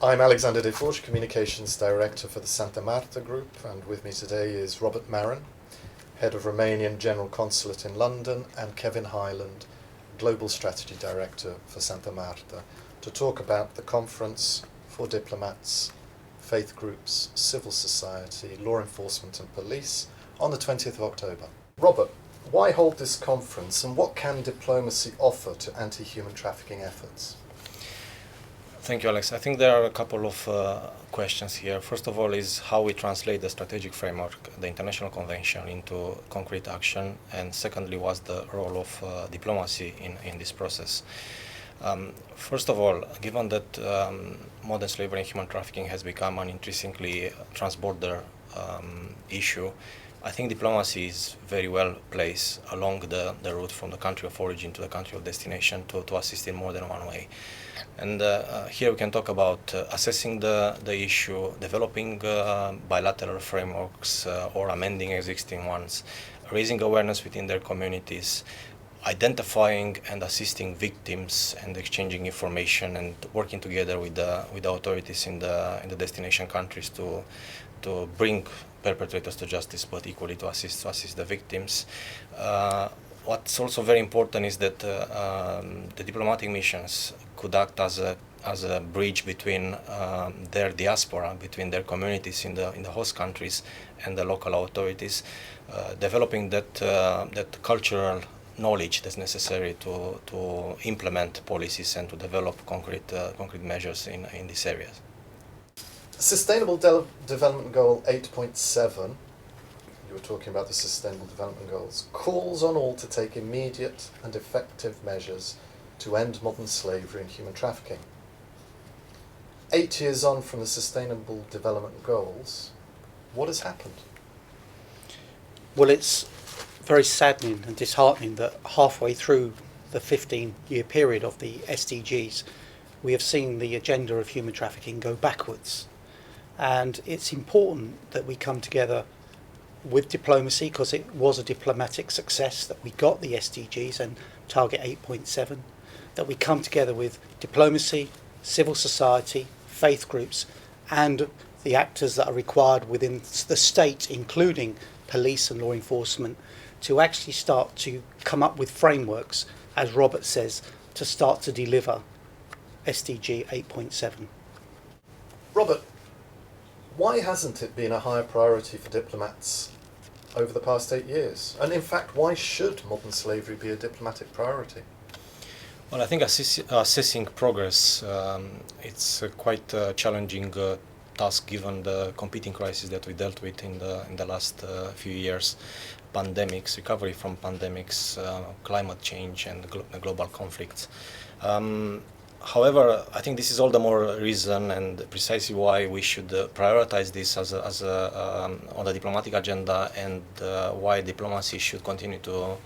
I'm Alexander Deforge, Communications Director for the Santa Marta Group, and with me today is Robert Marin, Head of Romanian General Consulate in London, and Kevin Hyland, Global Strategy Director for Santa Marta, to talk about the conference for diplomats, faith groups, civil society, law enforcement and police on the 20th of October. Robert, why hold this conference and what can diplomacy offer to anti-human trafficking efforts? Thank you, Alex. I think there are a couple of questions here. First of all is how we translate the strategic framework, the international convention, into concrete action, and secondly was the role of diplomacy in this process. First of all, given that modern slavery and human trafficking has become an increasingly transborder issue, I think diplomacy is very well placed along the route from the country of origin to the country of destination to assist in more than one way. And here we can talk about assessing the issue, developing bilateral frameworks or amending existing ones, raising awareness within their communities, identifying and assisting victims and exchanging information and working together with the authorities in the destination countries to bring perpetrators to justice, but equally to assist the victims. What's also very important is that the diplomatic missions could act as a bridge between their diaspora, between their communities in the host countries and the local authorities, developing that cultural knowledge that's necessary to implement policies and to develop concrete measures in these areas. Sustainable Development Goal 8.7, you were talking about the Sustainable Development Goals, calls on all to take immediate and effective measures to end modern slavery and human trafficking. 8 years on from the Sustainable Development Goals, what has happened? Well, it's very saddening and disheartening that halfway through the 15-year period of the SDGs, we have seen the agenda of human trafficking go backwards. And it's important that we come together with diplomacy, because it was a diplomatic success that we got the SDGs and target 8.7, that we come together with diplomacy, civil society, faith groups, and the actors that are required within the state, including police and law enforcement, to actually start to come up with frameworks, as Robert says, to start to deliver SDG 8.7. Robert, why hasn't it been a higher priority for diplomats over the past 8 years? And in fact, why should modern slavery be a diplomatic priority? Well, I think assessing progress, it's a quite challenging task given the competing crises that we dealt with in the last few years. Pandemics, recovery from pandemics, climate change and global conflicts. However, I think this is all the more reason and precisely why we should prioritize this as on the diplomatic agenda, and why diplomacy should continue to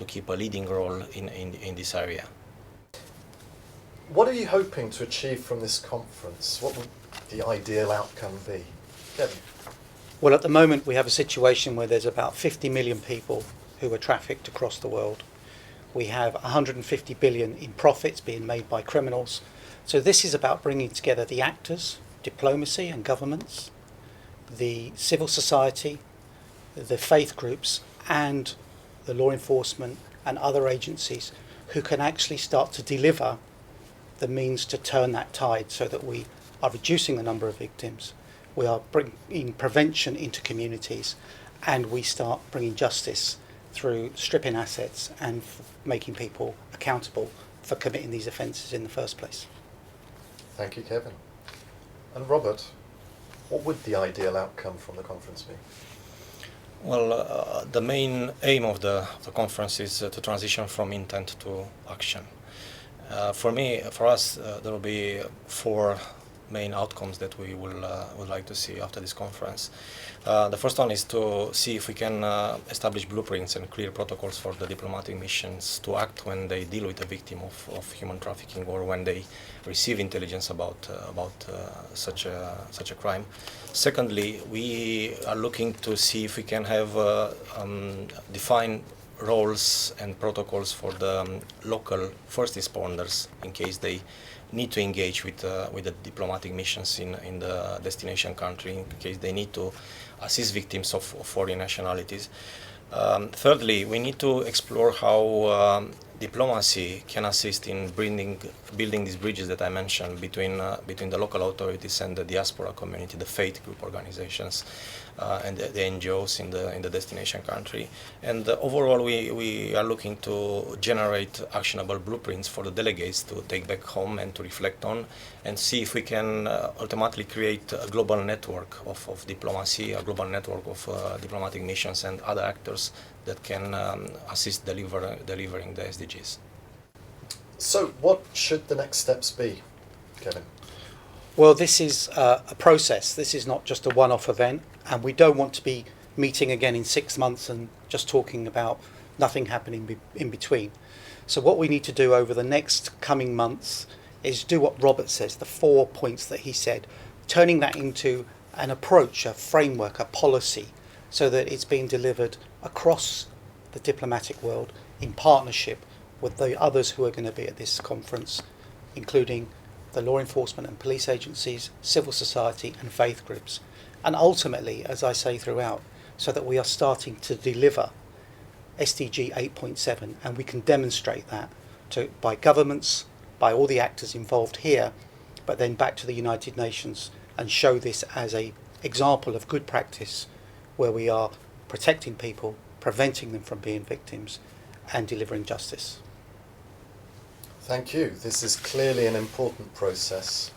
keep a leading role in this area. What are you hoping to achieve from this conference? What would the ideal outcome be? Kevin? Well, at the moment we have a situation where there's about 50 million people who are trafficked across the world. We have 150 billion in profits being made by criminals. So this is about bringing together the actors, diplomacy and governments, the civil society, the faith groups, and the law enforcement and other agencies who can actually start to deliver the means to turn that tide, so that we are reducing the number of victims, we are bringing prevention into communities, and we start bringing justice through stripping assets and making people accountable for committing these offences in the first place. Thank you, Kevin. And Robert, what would the ideal outcome from the conference be? Well, the main aim of the conference is to transition from intent to action. For us, there will be 4 main outcomes that we would like to see after this conference. The first one is to see if we can establish blueprints and clear protocols for the diplomatic missions to act when they deal with a victim of human trafficking, or when they receive intelligence about such a crime. Secondly, we are looking to see if we can have defined roles and protocols for the local first responders in case they need to engage with the diplomatic missions in the destination country in case they need to assist victims of foreign nationalities. Thirdly, we need to explore how diplomacy can assist in building these bridges that I mentioned between the local authorities and the diaspora community, the faith group organizations, and the NGOs in the destination country. And overall, we are looking to generate actionable blueprints for the delegates to take back home and to reflect on, and see if we can ultimately create a global network of diplomacy, a global network of diplomatic missions and other actors that can assist delivering the SDGs. So what should the next steps be, Kevin? Well, this is a process. This is not just a one-off event, and we don't want to be meeting again in 6 months and just talking about nothing happening in between. So what we need to do over the next coming months is do what Robert says, the 4 points that he said, turning that into an approach, a framework, a policy, so that it's being delivered across the diplomatic world in partnership with the others who are going to be at this conference, including the law enforcement and police agencies, civil society and faith groups. And ultimately, as I say throughout, so that we are starting to deliver SDG 8.7, and we can demonstrate that by governments, by all the actors involved here, but then back to the United Nations and show this as an example of good practice where we are protecting people, preventing them from being victims and delivering justice. Thank you. This is clearly an important process,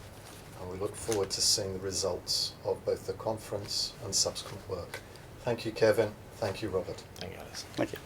and we look forward to seeing the results of both the conference and subsequent work. Thank you, Kevin. Thank you, Robert. Thank you, Alex. Thank you.